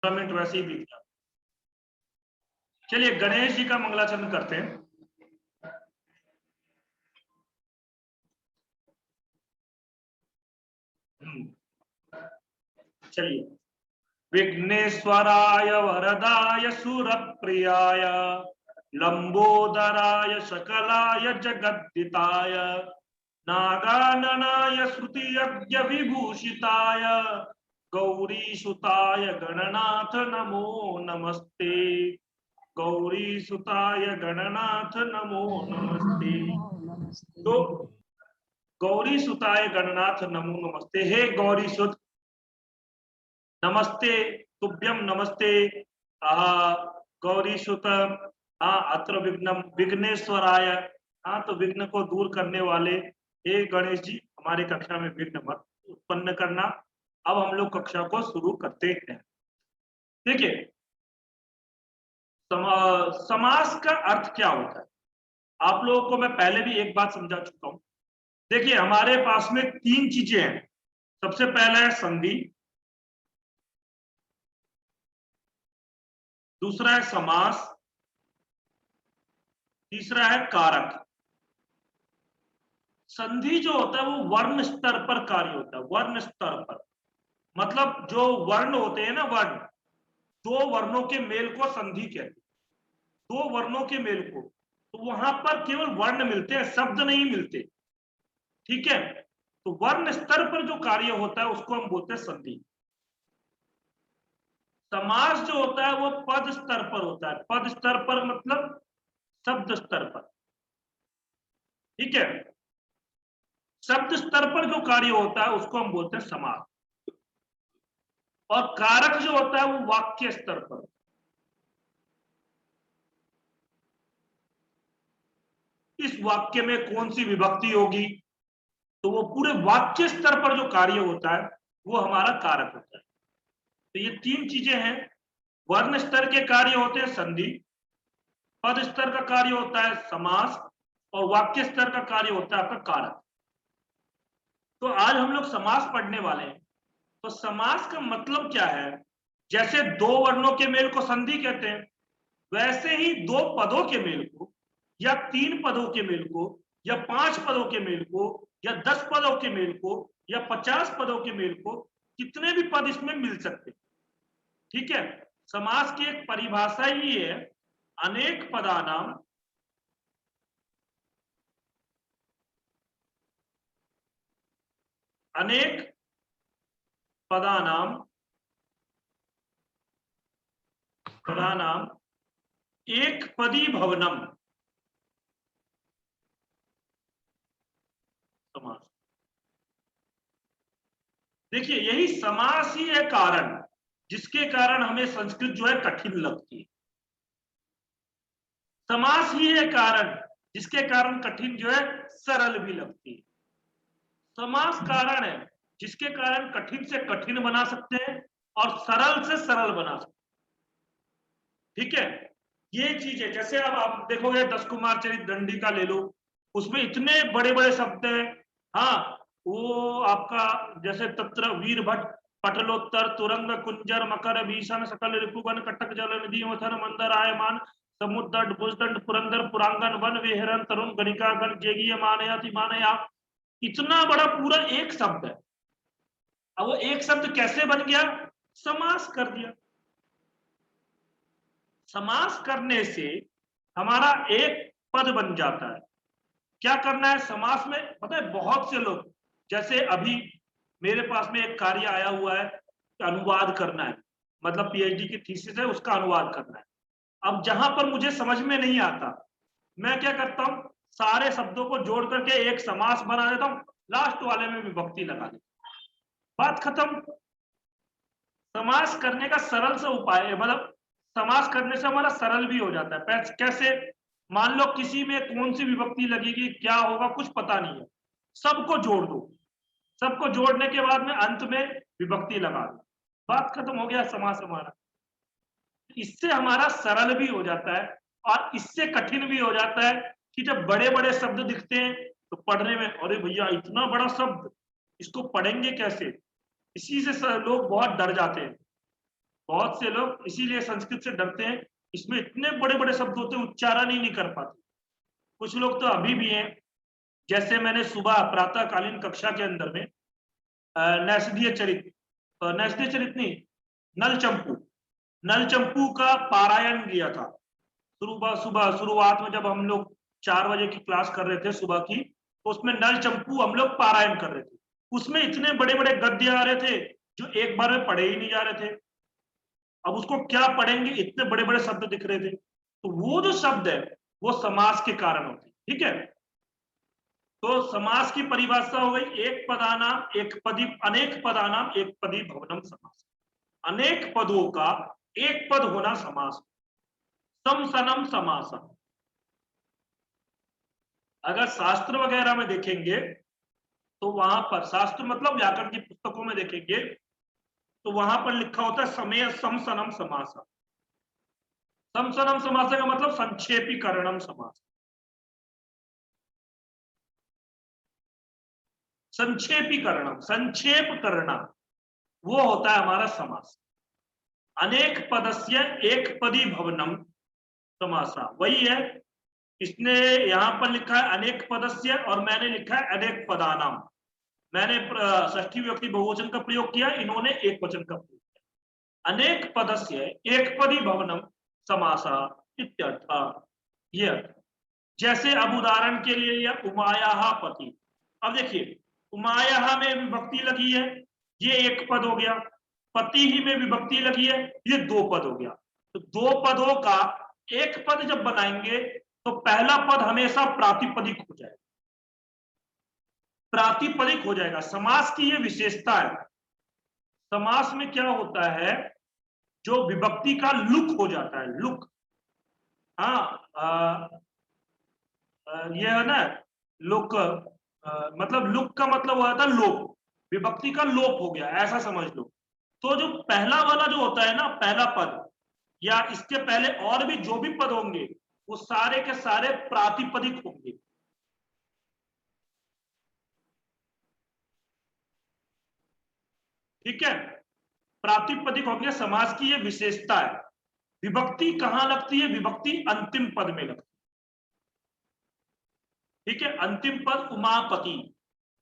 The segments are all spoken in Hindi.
15 मिनट वैसे ही बीत गया। चलिए गणेश जी का मंगलाचरण करते हैं। चलिए, विघ्नेश्वराय वरदाय सुरप्रियाय लंबोदराय सकलाय जगद्दिताय नागाननाय श्रुतियज्ञ विभूषिताय गौरीसुताय गणनाथ नमो नमस्ते। गौरीसुताय गणनाथ नमो नमस्ते। तो गौरीसुताय गणनाथ नमो नमस्ते। हे गौरीसुत नमस्ते तुभ्यं नमस्ते गौरीसुत अत्र विघ्नम विघ्नेश्वराय। तो विघ्न को दूर करने वाले हे गणेश जी, हमारे कक्षा में विघ्न मत उत्पन्न करना। अब हम लोग कक्षा को शुरू करते हैं। देखिए, समास का अर्थ क्या होता है आप लोगों को मैं पहले भी एक बात समझा चुका हूं। देखिए, हमारे पास में 3 चीजें हैं। सबसे पहला है संधि, दूसरा है समास, तीसरा है कारक। संधि जो होता है वो वर्ण स्तर पर कार्य होता है। वर्ण स्तर पर मतलब जो वर्ण होते हैं ना, वर्ण, 2 वर्णों के मेल को संधि कहते हैं। 2 वर्णों के मेल को, तो वहां पर केवल वर्ण मिलते हैं, शब्द नहीं मिलते। ठीक है, तो वर्ण स्तर पर जो कार्य होता है उसको हम बोलते हैं संधि। समास जो होता है वो पद स्तर पर होता है। पद स्तर पर मतलब शब्द स्तर पर। ठीक है, शब्द स्तर पर जो कार्य होता है उसको हम बोलते हैं समास। और कारक जो होता है वो वाक्य स्तर पर। इस वाक्य में कौन सी विभक्ति होगी, तो वो पूरे वाक्य स्तर पर जो कार्य होता है वो हमारा कारक होता है। तो ये 3 चीजें हैं। वर्ण स्तर के कार्य होते हैं संधि, पद स्तर का कार्य होता है समास, और वाक्य स्तर का कार्य होता है आपका कारक। तो आज हम लोग समास पढ़ने वाले हैं। तो समास का मतलब क्या है? जैसे 2 वर्णों के मेल को संधि कहते हैं, वैसे ही 2 पदों के मेल को, या 3 पदों के मेल को, या 5 पदों के मेल को, या 10 पदों के मेल को, या 50 पदों के मेल को, कितने भी पद इसमें मिल सकते। ठीक है, समास की एक परिभाषा ही है अनेक पदानाम अनेक पदानाम एक पदी भवनम समास। देखिए, यही समास ही है कारण जिसके कारण हमें संस्कृत जो है कठिन लगती है। समास ही है कारण जिसके कारण कठिन जो है सरल भी लगती है। समास कारण है जिसके कारण कठिन से कठिन बना सकते हैं और सरल से सरल बना सकते हैं। ठीक है, ये चीज है। जैसे अब आप देखोगे 10 कुमार चरित दंडी का ले लो, उसमें इतने बड़े बड़े शब्द हैं। हाँ, वो आपका जैसे तत्र वीर भट्ट पटलोत्तर तुरंग कुंजर मकर भीषण सकल रिपुगन कटक जल निधि मथन मंदर आयमान समुद्र भुजदंड पुरंदर पुरांगन वन विहरन तरुण गणिका गण जेगी मानयाति मानया। इतना बड़ा पूरा एक शब्द है। अब वो एक शब्द कैसे बन गया? समास कर दिया। समास करने से हमारा एक पद बन जाता है। क्या करना है समास में? पता है, बहुत से लोग, जैसे अभी मेरे पास में एक कार्य आया हुआ है, अनुवाद करना है, मतलब पीएचडी की थीसिस है, उसका अनुवाद करना है। अब जहां पर मुझे समझ में नहीं आता, मैं क्या करता हूं, सारे शब्दों को जोड़ करके एक समास बना देता हूं, लास्ट वाले में विभक्ति लगा देता हूं, बात खत्म। समास करने का सरल सा उपाय है, मतलब समास करने से हमारा सरल भी हो जाता है। कैसे? मान लो किसी में कौन सी विभक्ति लगेगी, क्या होगा, कुछ पता नहीं है, सबको जोड़ दो। सबको जोड़ने के बाद में अंत में विभक्ति लगा दो, बात खत्म, हो गया समास हमारा। इससे हमारा सरल भी हो जाता है और इससे कठिन भी हो जाता है कि जब बड़े बड़े शब्द दिखते हैं तो पढ़ने में, अरे भैया इतना बड़ा शब्द, इसको पढ़ेंगे कैसे, इसी से लोग बहुत डर जाते हैं। बहुत से लोग इसीलिए संस्कृत से डरते हैं, इसमें इतने बड़े बड़े शब्द होते हैं, उच्चारण ही नहीं कर पाते। कुछ लोग तो अभी भी हैं, जैसे मैंने सुबह प्रातःकालीन कक्षा के अंदर में नैषधीय चरित्र, नैषधीय चरित्र नहीं, नल चंपू का पारायण किया था। सुबह सुबह शुरुआत में जब हम लोग 4 बजे की क्लास कर रहे थे सुबह की, तो उसमें नल चंपू हम लोग पारायण कर रहे थे। उसमें इतने बड़े बड़े गद्य आ रहे थे जो एक बार में पढ़े ही नहीं जा रहे थे। अब उसको क्या पढ़ेंगे, इतने बड़े बड़े शब्द दिख रहे थे। तो वो जो शब्द है वो समास के कारण होते, ठीक है। तो समास की परिभाषा हो गई एक पदानाम एक पदी, अनेक पदानाम एक पदी भवनम समास। अनेक पदों का एक पद होना समास। समसनम समासम। अगर शास्त्र वगैरह में देखेंगे तो वहां पर, शास्त्र मतलब व्याकरण की पुस्तकों में देखेंगे तो वहां पर लिखा होता है समय समसनम समास। समसनम समास का मतलब संक्षेपीकरणम समास। संक्षेपीकरणम, संक्षेप करना, वो होता है हमारा समास। अनेक पदस्य एक पदी भवनम समासा, वही है। इसने यहां पर लिखा है अनेक पदस्य और मैंने लिखा है अनेक पदानाम। मैंने षष्ठी विभक्ति बहुवचन का प्रयोग किया, इन्होंने एक वचन का प्रयोग किया। अनेक पदस्य एक पदी भवनम समासा इत्यर्थ, ये अर्थ। जैसे अब उदाहरण के लिए यह उमाया पति। अब देखिए उमाया में विभक्ति लगी है, ये एक पद हो गया। पति ही में विभक्ति लगी है, ये दो पद हो गया। तो दो पदों का एक पद जब बनाएंगे तो पहला पद हमेशा प्रातिपदिक हो जाएगा, प्रातिपदिक हो जाएगा। समास की ये विशेषता है। समास में क्या होता है, जो विभक्ति का लुक हो जाता है, लुक। हाँ, ये है ना लुक, मतलब लुक का मतलब हुआ था लोप, विभक्ति का लोप हो गया, ऐसा समझ लो। तो जो पहला वाला जो होता है ना, पहला पद या इसके पहले और भी जो भी पद होंगे वो सारे के सारे प्रातिपदिक होंगे। ठीक है, प्रातिपदिक होंगे। समास की ये विशेषता है। विभक्ति कहां लगती है, विभक्ति अंतिम पद में लगती है। ठीक है, अंतिम पद उमापति,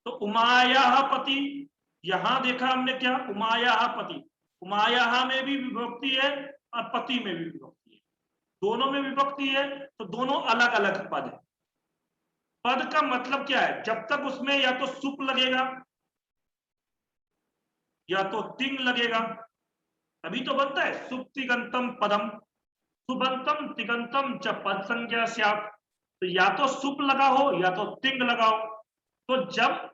तो उमाया पति, यहां देखा हमने क्या, उमाया पति, उमाया में भी विभक्ति है और पति में भी विभक्ति है, दोनों में विभक्ति है, तो दोनों अलग अलग पद है। पद का मतलब क्या है, जब तक उसमें या तो सुप लगेगा या तो तिंग लगेगा, तभी तो बनता है सुप तिगंतम पदम, सुबंतम तिगंतम च पद संज्ञा स्यात्। तो या तो सुप लगा हो या तो तिंग लगाओ। तो जब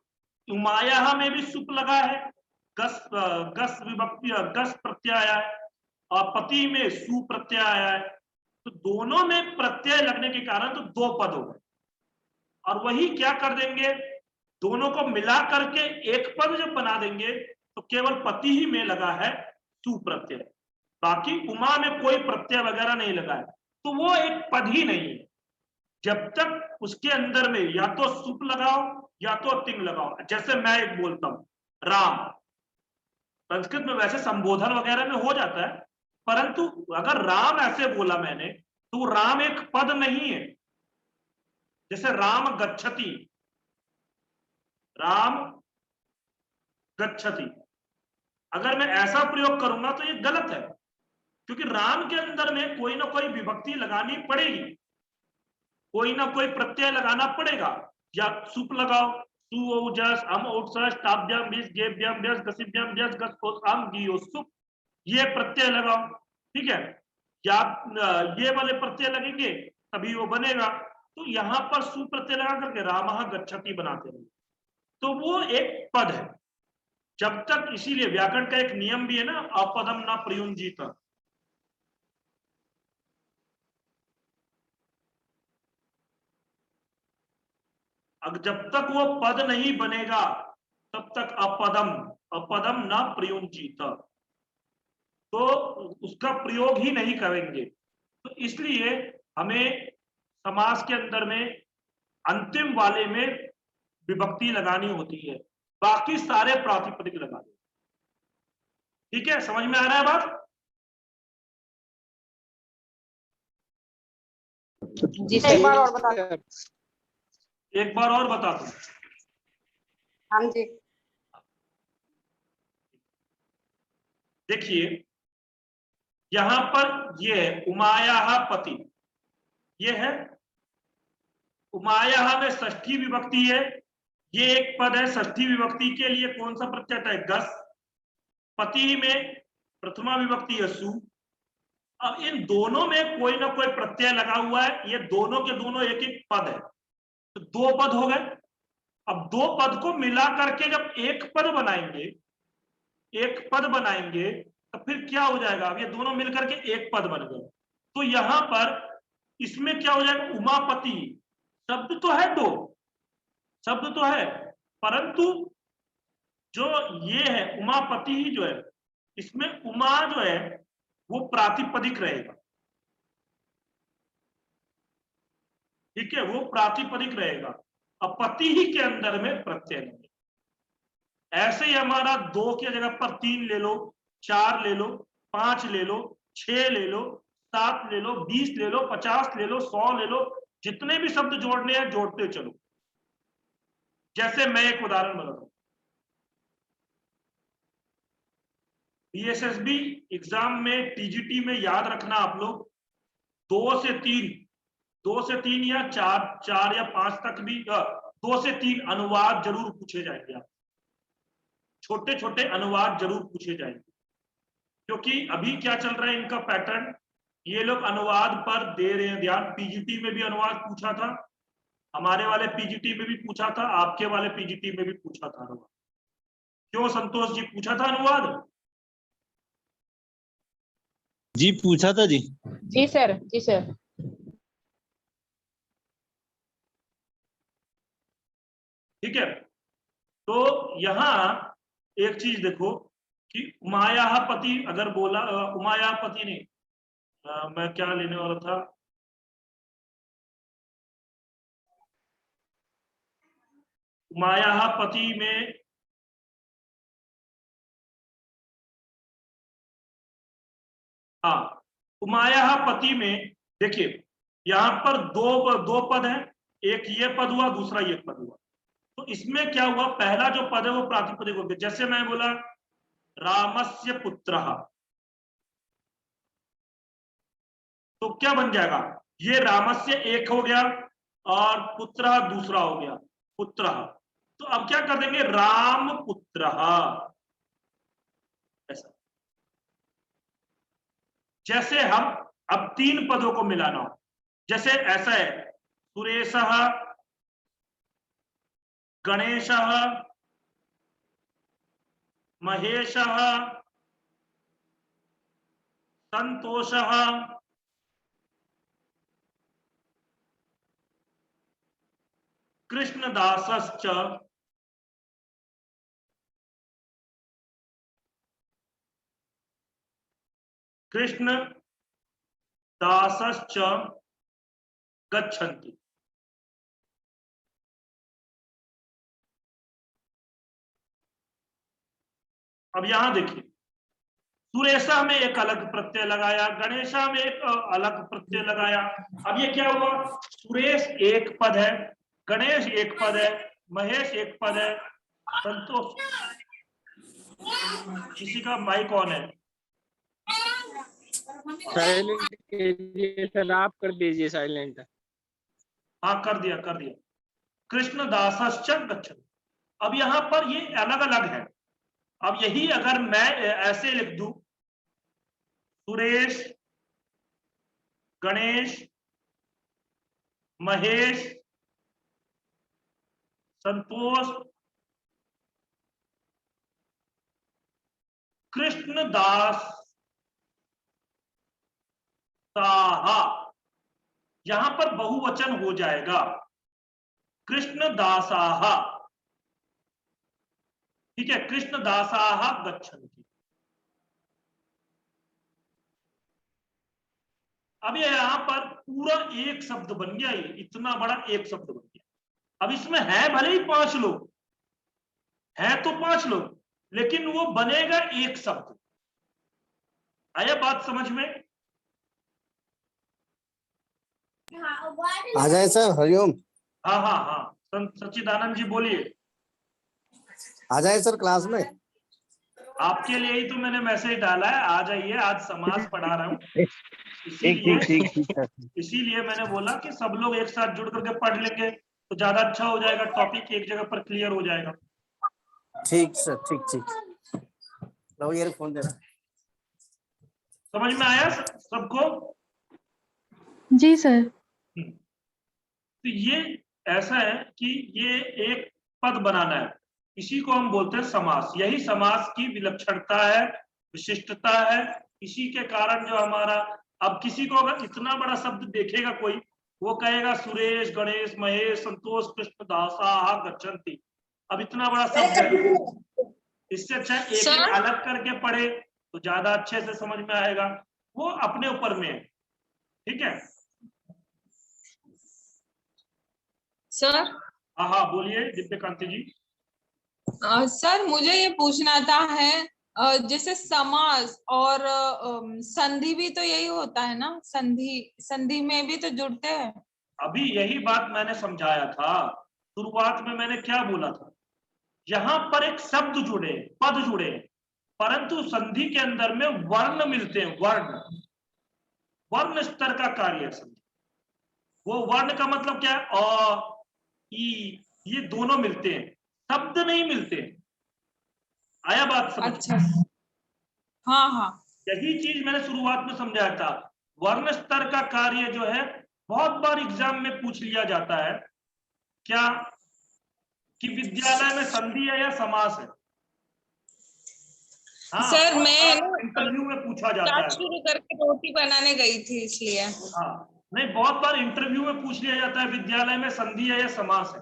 उमाया में भी सुप लगा है, गस गस विभक्ति गस प्रत्यय आया है, और पति में सु प्रत्यय आया है, तो दोनों में प्रत्यय लगने के कारण तो दो पद हो गए। और वही क्या कर देंगे, दोनों को मिला करके एक पद जब बना देंगे तो केवल पति ही में लगा है सु प्रत्यय, बाकी उमा में कोई प्रत्यय वगैरह नहीं लगा है, तो वो एक पद ही नहीं है। जब तक उसके अंदर में या तो सुप लगाओ या तो तिंग लगाओ। जैसे मैं एक बोलता हूं राम, संस्कृत में वैसे संबोधन वगैरह में हो जाता है, परंतु अगर राम ऐसे बोला मैंने तो राम एक पद नहीं है। जैसे राम गच्छति, राम गच्छति, अगर मैं ऐसा प्रयोग करूंगा तो ये गलत है, क्योंकि राम के अंदर में कोई ना कोई विभक्ति लगानी पड़ेगी, कोई ना कोई प्रत्यय लगाना पड़ेगा। या सुप लगाओ, सु औजस अम औजस ताभ्याम बीस गेभ्याम व्यस गसिभ्याम व्यस गस आम गियो सुप, ये प्रत्यय लगाओ। ठीक है, या ये वाले प्रत्यय लगेंगे तभी वो बनेगा। तो यहां पर सु प्रत्यय लगा करके रामः गच्छति बनाते हैं, तो वो एक पद है जब तक। इसीलिए व्याकरण का एक नियम भी है ना, अपदम ना प्रयुंजीत। जब तक वो पद नहीं बनेगा तब तक अपदम, अपदम ना प्रयुंजीत, तो उसका प्रयोग ही नहीं करेंगे। तो इसलिए हमें समास के अंदर में अंतिम वाले में विभक्ति लगानी होती है, बाकी सारे प्रातिपदिक लगा दो। ठीक है, समझ में आ रहा है बात। जी सर। एक बार और बता दो। एक बार और बता दो। हाँ जी। देखिए यहां पर ये है उमायाः पति, ये है उमायाः में षष्ठी विभक्ति है, ये एक पद है। षष्ठी विभक्ति के लिए कौन सा प्रत्यय है? गस। पति में प्रथमा विभक्ति है सु। अब इन दोनों में कोई ना कोई प्रत्यय लगा हुआ है, ये दोनों के दोनों एक एक पद है, तो दो पद हो गए। अब दो पद को मिला करके जब एक पद बनाएंगे, एक पद बनाएंगे तो फिर क्या हो जाएगा? अब ये दोनों मिलकर के एक पद बन गए। तो यहां पर इसमें क्या हो जाएगा? उमापति शब्द तो है, दो शब्द तो है, परंतु जो ये है उमापति ही जो है, इसमें उमा जो है वो प्रातिपदिक रहेगा। ठीक है, वो प्रातिपदिक रहेगा। अब पति ही के अंदर में प्रत्यय नहीं। ऐसे ही हमारा दो की जगह पर 3 ले लो, 4 ले लो, 5 ले लो, 6 ले लो, 7 ले लो, 20 ले लो, 50 ले लो, 100 ले लो, जितने भी शब्द जोड़ने हैं जोड़ते चलो। जैसे मैं एक उदाहरण बताता हूं, बीएसएसबी एग्जाम में, टीजीटी में याद रखना आप लोग, 2 से 3 या 4 या 5 तक भी 2 से 3 अनुवाद जरूर पूछे जाएंगे। आप छोटे छोटे अनुवाद जरूर पूछे जाएंगे, क्योंकि अभी क्या चल रहा है इनका पैटर्न, ये लोग अनुवाद पर दे रहे हैं ध्यान। पीजीटी में भी अनुवाद पूछा था, हमारे वाले पीजीटी में भी पूछा था, आपके वाले पीजीटी में भी पूछा था अनुवाद। क्यों संतोष जी, पूछा था अनुवाद? जी पूछा था जी। जी सर, जी सर। ठीक है, तो यहां एक चीज देखो कि उमायाः पति अगर बोला, उमायाः पति नहीं, मैं क्या लेने वाला था, उमायाः पति में हाँ, उमायाः पति में देखिए यहां पर दो पद हैं, एक ये पद हुआ, दूसरा ये पद हुआ। तो इसमें क्या हुआ? पहला जो पद है वो प्रातिपदिक हो गया। जैसे मैं बोला रामस्य पुत्रः, तो क्या बन जाएगा? ये रामस्य एक हो गया और पुत्रः दूसरा हो गया, पुत्रः। तो अब क्या कर देंगे? राम पुत्रः, ऐसा। जैसे हम अब 3 पदों को मिलाना हो, जैसे ऐसा है सुरेशः, गणेशः, महेशः, संतोषः, कृष्णदासश्च, कृष्ण दासश्च गच्छन्ति। अब यहां देखिए, सुरेशा में एक अलग प्रत्यय लगाया, गणेशा में एक अलग प्रत्यय लगाया। अब ये क्या हुआ? सुरेश एक पद है, गणेश एक पद है, महेश एक पद है, संतोष। किसी का माइक ऑन है? साइलेंट कीजिए सर, आप कर दीजिए साइलेंट। हाँ कर दिया, कर दिया। कृष्ण दासश्च गच्छन्ति। अब यहां पर ये अलग अलग है। अब यही अगर मैं ऐसे लिख दूं, सुरेश, गणेश, महेश, संतोष, कृष्णदास, साहा, यहां पर बहुवचन हो जाएगा, कृष्णदासाः। ठीक है, कृष्णदासाः गच्छन्ति। अब ये यहां पर पूरा एक शब्द बन गया, ये इतना बड़ा एक शब्द बन गया। अब इसमें है भले ही 5 लोग, है तो 5 लोग, लेकिन वो बनेगा एक शब्द। आया बात समझ में? आ जाए सर, हरिओम। हाँ हाँ हाँ, सच्चिदानंद जी बोलिए। आ जाए सर क्लास में। आपके लिए ही तो मैंने मैसेज डाला है, आ जाइए, आज समाज पढ़ा रहा हूँ, ठीक इसीलिए ठीक ठीक ठीक सर। इसीलिए मैंने बोला कि सब लोग एक साथ जुड़ करके पढ़ लेंगे तो ज्यादा अच्छा हो जाएगा, टॉपिक एक जगह पर क्लियर हो जाएगा। ठीक सर, ठीक ठीक। लो यार फोन दे रहा। समझ में आया सबको? जी सर। तो ये ऐसा है कि ये एक पद बनाना है, इसी को हम बोलते हैं समास। यही समास की विलक्षणता है, विशिष्टता है। इसी के कारण जो हमारा, अब किसी को अगर इतना बड़ा शब्द देखेगा कोई, वो कहेगा सुरेश, गणेश, महेश, संतोष, कृष्ण दासा गच्छन्ति। अब इतना बड़ा शब्द है, इससे अच्छा एक एक अलग करके पढ़े तो ज्यादा अच्छे से समझ में आएगा। वो अपने ऊपर में है, ठीक है। सर हाँ हाँ बोलिए दिव्यकांति जी। सर मुझे ये पूछना था है जैसे समास और संधि भी तो यही होता है ना, संधि संधि में भी तो जुड़ते हैं। अभी यही बात मैंने समझाया था, शुरुआत में मैंने क्या बोला था, यहां पर एक शब्द जुड़े, पद जुड़े, परंतु संधि के अंदर में वर्ण मिलते हैं, वर्ण, वर्ण स्तर का कार्य है संधि। वो वर्ण का मतलब क्या है, अ, ई, ये दोनों मिलते हैं, शब्द नहीं मिलते। आया बात समझ? अच्छा, हाँ हाँ। यही चीज मैंने शुरुआत में समझाया था। वर्ण स्तर का कार्य जो है बहुत बार एग्जाम में पूछ लिया जाता है, क्या कि विद्यालय में संधि है या समास है। हाँ, सर मैं इंटरव्यू में पूछा जाता क्लास है। शुरू करके रोटी बनाने गई थी इसलिए। हाँ, नहीं, बहुत बार इंटरव्यू में पूछ लिया जाता है विद्यालय में संधि है या समास है।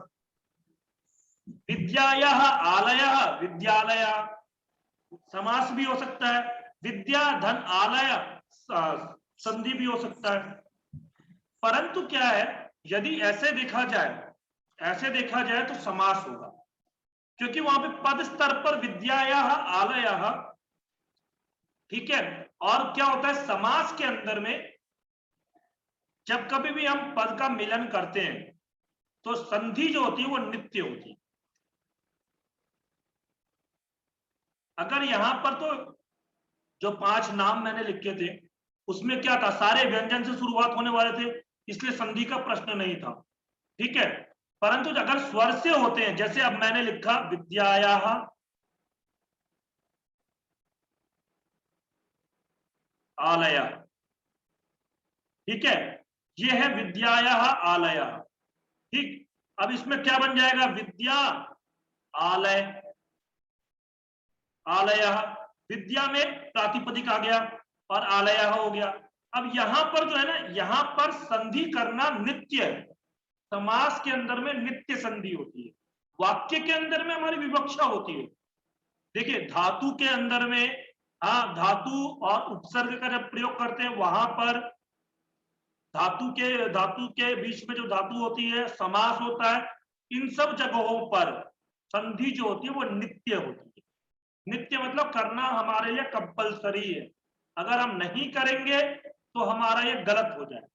विद्यायः आलयः, विद्यालय समास भी हो सकता है, विद्या धन आलय संधि भी हो सकता है। परंतु क्या है, यदि ऐसे देखा जाए तो समास होगा, क्योंकि वहां पे पद स्तर पर विद्यायः आलयः, ठीक है। और क्या होता है समास के अंदर में, जब कभी भी हम पद का मिलन करते हैं तो संधि जो होती है वो नित्य होती है। अगर यहां पर तो जो 5 नाम मैंने लिखे थे उसमें क्या था, सारे व्यंजन से शुरुआत होने वाले थे, इसलिए संधि का प्रश्न नहीं था, ठीक है। परंतु अगर स्वर से होते हैं, जैसे अब मैंने लिखा विद्यायाः आलयः, ठीक है, ये है विद्यायाः आलयः, ठीक। अब इसमें क्या बन जाएगा, विद्या आलय, आलयः, विद्या में प्रातिपदिक आ गया और आलयः हो गया। अब यहां पर जो है ना, यहां पर संधि करना नित्य है, समास के अंदर में नित्य संधि होती है, वाक्य के अंदर में हमारी विवक्षा होती है। देखिए धातु के अंदर में, हाँ, धातु और उपसर्ग का जब प्रयोग करते हैं वहां पर धातु के बीच में जो धातु होती है समास होता है। इन सब जगहों पर संधि जो होती है वो नित्य होती है। नित्य मतलब करना हमारे लिए कंपलसरी है, अगर हम नहीं करेंगे तो हमारा ये गलत हो जाए,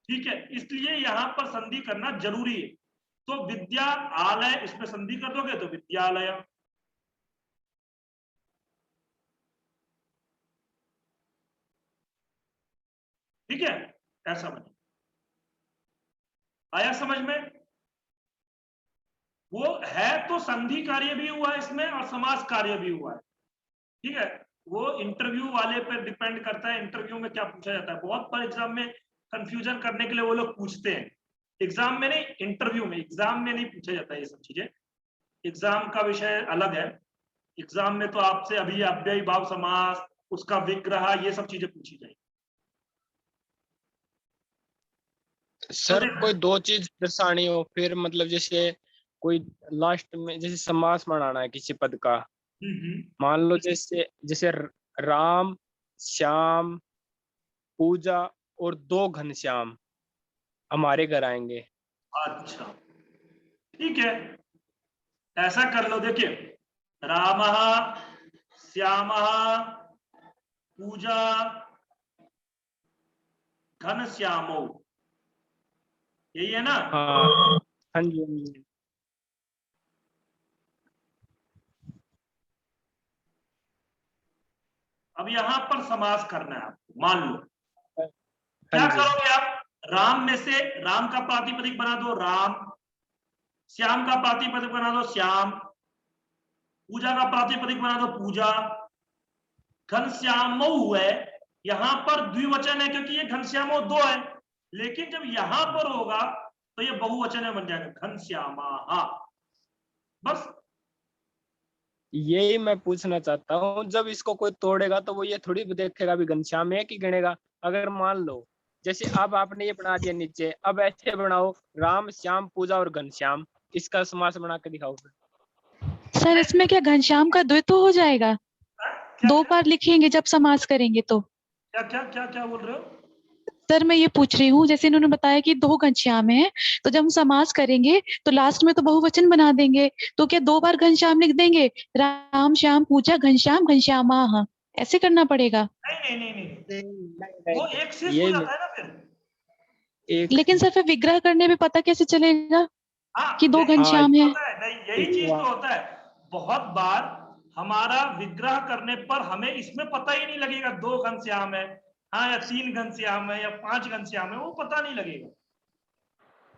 ठीक है। इसलिए यहां पर संधि करना जरूरी है। तो विद्या आलय, इसमें संधि कर दोगे तो विद्यालय, ठीक है, ऐसा बने। आया समझ में? वो है तो संधि कार्य भी हुआ है इसमें और समास कार्य भी हुआ है, ठीक है। वो इंटरव्यू वाले पर डिपेंड करता है, इंटरव्यू में क्या पूछा जाता है। बहुत बार एग्जाम में कंफ्यूजन करने के लिए वो लोग पूछते हैं, एग्जाम में नहीं, इंटरव्यू में, एग्जाम में नहीं पूछा जाता ये सब चीजें, एग्जाम का विषय अलग है। एग्जाम में तो आपसे अभी अव्ययी भाव समास, उसका विग्रह, ये सब चीजें पूछी जाएगी। सर कोई 2 चीज दर्शानी हो, फिर मतलब जैसे कोई लास्ट में जैसे समास बनाना है किसी पद का, मान लो जैसे जैसे राम श्याम पूजा और 2 घनश्याम हमारे घर आएंगे। अच्छा, ठीक है, ऐसा कर लो। देखिए रामः श्यामः पूजा घनश्यामो, यही है ना? हाँ हाँ जी, हाँ जी। अब यहाँ पर समास करना है आपको। मान लो क्या हाँ जी। करोगे आप, राम में से राम का प्रातिपदिक बना दो राम, श्याम का प्रातिपदिक बना दो श्याम, पूजा का प्रातिपदिक बना दो पूजा। घनश्याम है, यहां पर द्विवचन है क्योंकि ये घनश्याम दो है, लेकिन जब यहां पर होगा तो ये बहुवचन में बन जाएगा घनश्यामा। बस यही मैं पूछना चाहता हूँ, जब इसको कोई तोड़ेगा तो वो ये थोड़ी देखेगा भी घनश्याम है कि गिनेगा। अगर मान लो जैसे अब आपने ये बना दिया नीचे, अब ऐसे बनाओ राम श्याम पूजा और घनश्याम, इसका समास बना के दिखाओ फिर। सर इसमें क्या घनश्याम का द्वित्व हो जाएगा? क्या दो बार लिखेंगे जब समास करेंगे तो? क्या क्या क्या क्या बोल रहे हो? सर मैं ये पूछ रही हूँ, जैसे इन्होंने बताया कि दो घनश्याम है, तो जब हम समास करेंगे तो लास्ट में तो बहुवचन बना देंगे, तो क्या दो बार घनश्याम लिख देंगे, राम श्याम पूजा घनश्याम घनश्यामा, ऐसे करना पड़ेगा? नहीं नहीं नहीं नहीं, वो एक शेष हो ये जाता है ना फिर। एक लेकिन सर फिर विग्रह करने में पता कैसे चलेगा हाँ, कि दो यही घनश्याम है? होता है, नहीं यही चीज तो होता है। बहुत बार हमारा विग्रह करने पर हमें इसमें पता ही नहीं लगेगा 2 घनश्याम है, हाँ, या 3 घनश्याम है या 5 घनश्याम है, वो पता नहीं लगेगा।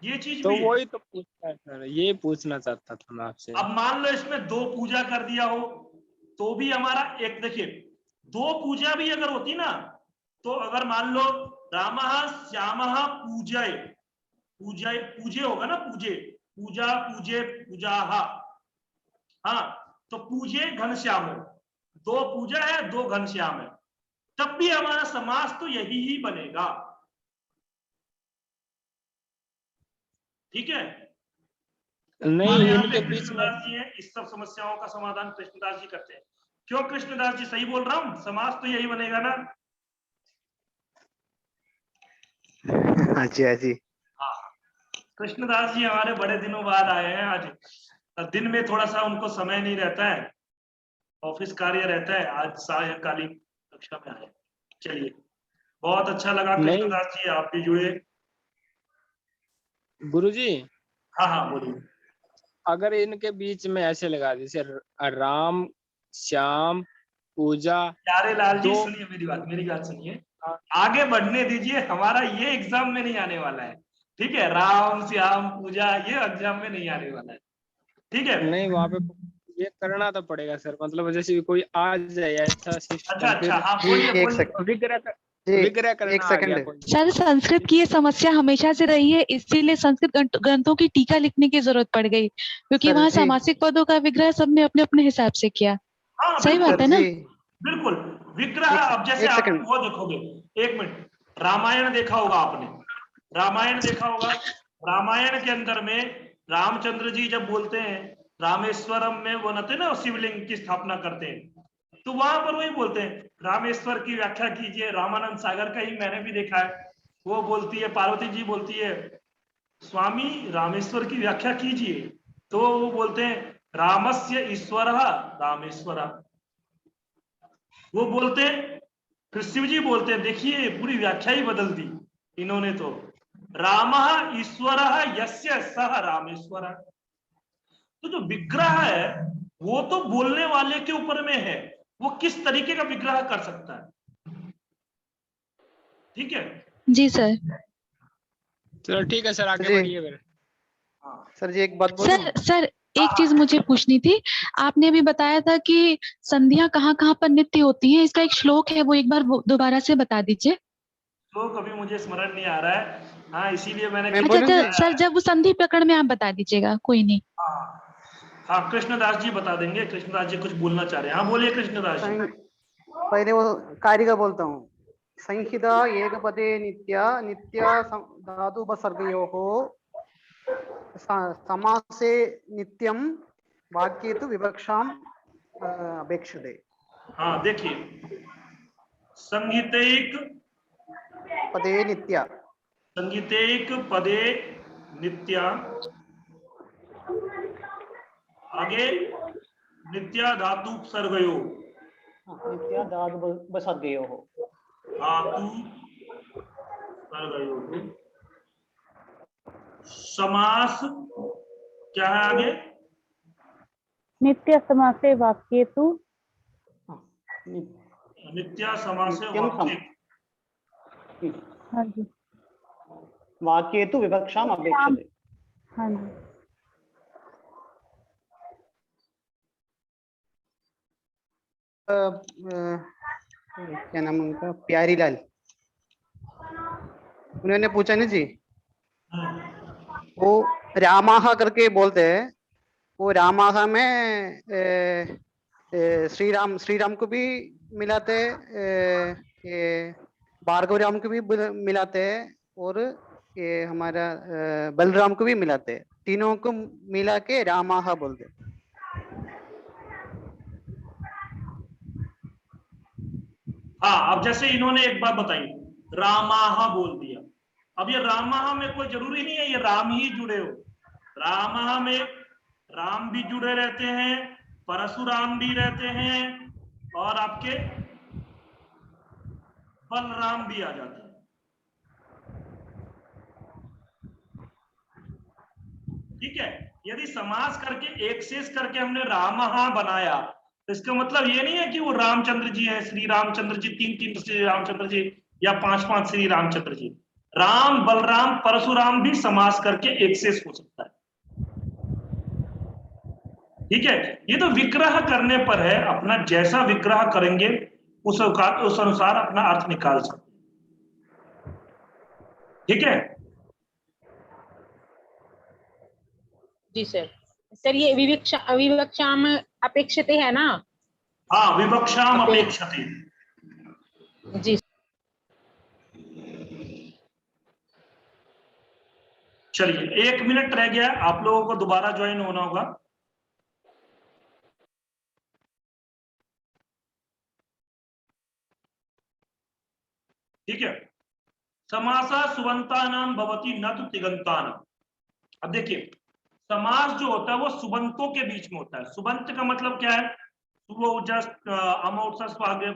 ये चीज तो भी है। वही तो पूछना है सर, ये पूछना चाहता था मैं आपसे। अब मान लो इसमें 2 पूजा कर दिया हो तो भी हमारा एक, देखिए 2 पूजा भी अगर होती ना, तो अगर मान लो रामः श्यामः पूजय, पूजय पूजे होगा ना, पूजे पूजा पूजे पूजाहा, हाँ, तो पूजे घनश्याम हो, 2 पूजा है 2 घनश्याम है, तब भी हमारा समास तो यही ही बनेगा। ठीक है? नहीं हमारे यहाँ इनके पे बीच में कृष्णदास जी हैं, इस सब समस्याओं का समाधान कृष्णदास जी करते हैं। क्यों कृष्णदास जी, सही बोल रहा हूँ? समास तो यही बनेगा ना? हाँ जी, हाँ जी। हाँ, कृष्णदास जी हमारे बड़े दिनों बाद आए हैं आज। दिन में थोड़ा सा उनको समय नहीं रहता है, ऑफिस कार्य रहता है, आज सायंकालीन कक्षा में आए। चलिए, बहुत अच्छा लगा नहीं कृष्णदास जी, आप भी जुड़े। गुरुजी, हाँ हाँ बोलिए। अगर इनके बीच में ऐसे लगा जैसे राम श्याम पूजा प्यारे लाल जी, 2, सुनिए मेरी बात सुनिए, आगे बढ़ने दीजिए, हमारा ये एग्जाम में नहीं आने वाला है। ठीक है, राम श्याम पूजा ये एग्जाम में नहीं आने वाला है। ठीक है? नहीं वहां पे ये करना तो पड़ेगा सर, मतलब जैसे कोई आ जाए ऐसा सिस्टम अच्छा, फिर हाँ जी, बोलिए एक बोलिए। सेकंड जी, विग्रह करना एक आ गया सेकंड। कोई। सर संस्कृत की ये समस्या हमेशा से रही है, इसीलिए संस्कृत ग्रंथों की टीका लिखने की जरूरत पड़ गई, क्योंकि सर वहाँ जी, सामासिक पदों का विग्रह सबने अपने अपने हिसाब से किया। हाँ सही बिल्कुल बात है सर ना? जी, बिल्कुल। विग्रह, अब जैसे एक आप सेकंड। वो देखोगे, 1 मिनट, रामायण देखा होगा आपने, रामायण देखा होगा, रामायण के अंदर में रामचंद्र जी जब बोलते हैं रामेश्वरम में, वो नते ना शिवलिंग की स्थापना करते हैं, तो वहां पर वही बोलते हैं रामेश्वर की व्याख्या कीजिए। रामानंद सागर का ही मैंने भी देखा है, वो बोलती है, पार्वती जी बोलती है स्वामी रामेश्वर की व्याख्या कीजिए, तो वो बोलते हैं रामस्य ईश्वर रामेश्वर। वो बोलते हैं, फिर शिव जी बोलते हैं, देखिए पूरी व्याख्या ही बदल दी इन्होंने तो, रामः ईश्वरः यस्य सः रामेश्वर। तो जो विग्रह है वो तो बोलने वाले के ऊपर में है, वो किस तरीके का विग्रह कर सकता है। ठीक है? जी सर। चलो ठीक है सर, आगे जी, बढ़िए फिर। सर जी एक बात बोलूं? सर एक चीज मुझे पूछनी थी, आपने अभी बताया था कि संधियां कहाँ कहाँ पर नित्य होती हैं, इसका एक श्लोक है, वो एक बार दोबारा से बता दीजिए। तो कभी मुझे स्मरण नहीं आ रहा है, हाँ, इसीलिए मैंने मैं अच्छा बोलूं अच्छा जी? सर, जब वो संधि प्रकरण में आप बता दीजिएगा, कोई नहीं। हाँ हाँ, कृष्णदास जी बता देंगे, कृष्णदास जी कुछ बोलना चाह रहे हैं। हाँ बोलिए कृष्णदास जी। पहले वो कार्य का बोलता हूँ। संहिता एकपदे नित्या नित्या धातुपसर्गयोः समासे नित्यम वाक्ये तु विवक्षाम अपेक्षते। हाँ देखिए, संगीतैक पदे नित्या, संगीतैक पदे नित्या, आगे नित्या धातु उपसर्गयो, नित्या धातुपसर्गयोः धातु सर्गयो, समास क्या है आगे? नित्य समासे वाक्येतु नित्या समासे नित्यं सम- वाक्ये। हाँ जी वाक्ये तु विवक्षाम अपेक्षते। हाँ जी क्या नाम उनका, प्यारीलाल, उन्होंने पूछा ना जी, वो रामाह करके बोलते हैं, वो रामाह में श्री राम को भी मिलाते, ये भार्गव राम को भी मिलाते हैं, और ये हमारा बलराम को भी मिलाते हैं, तीनों को मिला के रामाह बोलते हैं। हाँ, अब जैसे इन्होंने एक बात बताई, रामाह बोल दिया। अब ये रामाह में कोई जरूरी नहीं है ये राम ही जुड़े हो। रामाह में राम भी जुड़े रहते हैं, परशुराम भी रहते हैं, और आपके बलराम भी आ जाते हैं। ठीक है, यदि समास करके एक शेष करके हमने रामहा बनाया तो इसका मतलब ये नहीं है कि वो रामचंद्र जी है, श्री रामचंद्र जी, तीन श्री रामचंद्र जी या पांच श्री रामचंद्र जी। राम, बलराम, परशुराम भी समास करके एक शेष हो सकता है। ठीक है, ये तो विग्रह करने पर है, अपना जैसा विग्रह करेंगे उस अनुसार अपना अर्थ निकाल सकते हैं। ठीक है जी सर। सर ये विवक्षाम अपेक्षते है ना? हाँ, विवक्षाम अपेक्षते। जी। चलिए 1 मिनट रह गया, आप लोगों को दोबारा ज्वाइन होना होगा। ठीक है, समासा सुबंतानाम भवति न तो तिगंतानाम। अब देखिए, समास जो होता है वो सुबंतों के बीच में होता है। सुबंत का मतलब क्या है? वो जस्ट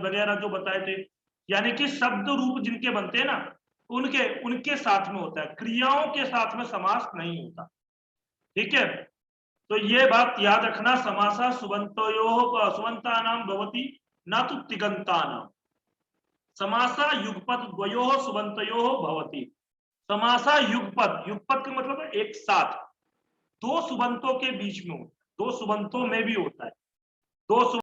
वगैरह जो बताए थे, यानी कि शब्द रूप जिनके बनते हैं ना, उनके साथ में होता है, क्रियाओं के साथ में समास नहीं होता। ठीक है, तो ये बात याद रखना, समासा सुबंतयोः सुबंतानाम भवति न तो तिगंतानाम। समासा युगपद द्वयोः सुबंतयोः भवति। समासा युगपद, युगपद का मतलब है एक साथ, दो सुबंतों के बीच में हो, दो सुबंतों में भी होता है, दो